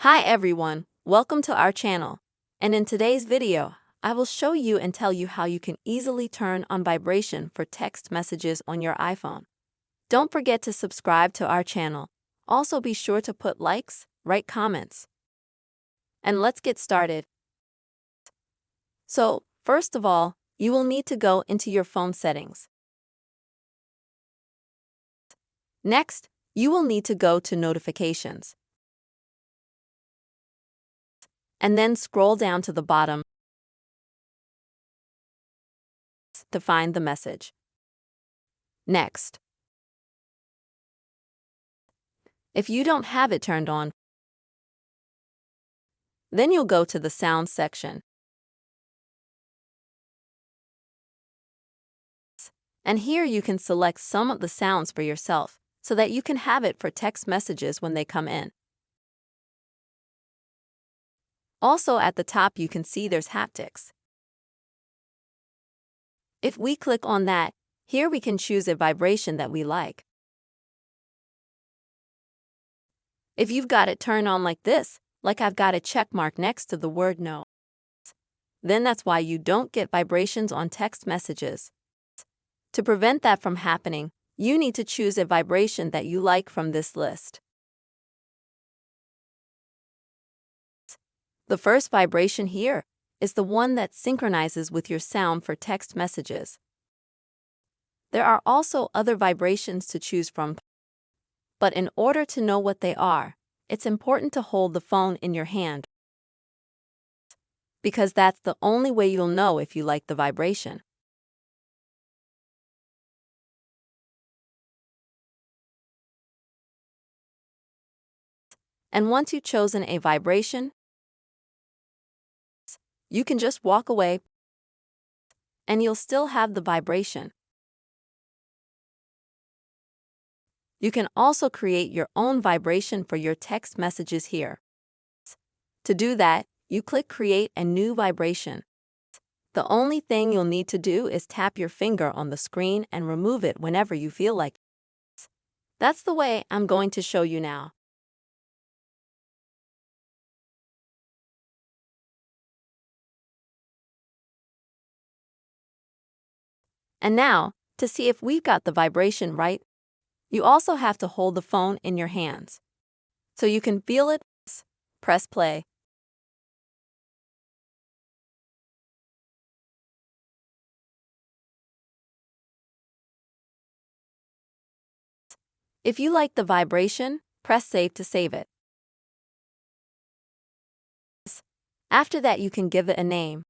Hi everyone, welcome to our channel. And in today's video, I will show you and tell you how you can easily turn on vibration for text messages on your iPhone. Don't forget to subscribe to our channel. Also be sure to put likes, write comments. And let's get started. So, first of all, you will need to go into your phone settings. Next, you will need to go to notifications. And then scroll down to the bottom to find the message. Next, if you don't have it turned on, then you'll go to the sound section. And here you can select some of the sounds for yourself so that you can have it for text messages when they come in. Also at the top you can see there's haptics. If we click on that, here we can choose a vibration that we like. If you've got it turned on like this, like I've got a check mark next to the word no, then that's why you don't get vibrations on text messages. To prevent that from happening, you need to choose a vibration that you like from this list. The first vibration here is the one that synchronizes with your sound for text messages. There are also other vibrations to choose from, but in order to know what they are, it's important to hold the phone in your hand, because that's the only way you'll know if you like the vibration. And once you've chosen a vibration, you can just walk away and you'll still have the vibration. You can also create your own vibration for your text messages here. To do that, you click Create a New Vibration. The only thing you'll need to do is tap your finger on the screen and remove it whenever you feel like it. That's the way I'm going to show you now. And now, to see if we've got the vibration right, you also have to hold the phone in your hands. So you can feel it, press play. If you like the vibration, press save to save it. After that, you can give it a name.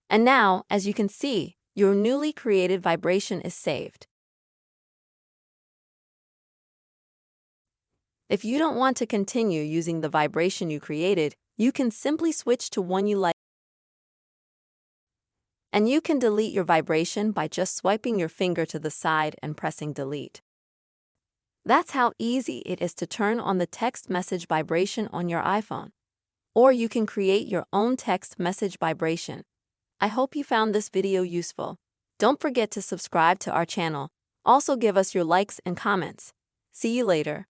And now, as you can see, your newly created vibration is saved. If you don't want to continue using the vibration you created, you can simply switch to one you like. And you can delete your vibration by just swiping your finger to the side and pressing delete. That's how easy it is to turn on the text message vibration on your iPhone. Or you can create your own text message vibration. I hope you found this video useful. Don't forget to subscribe to our channel. Also give us your likes and comments. See you later.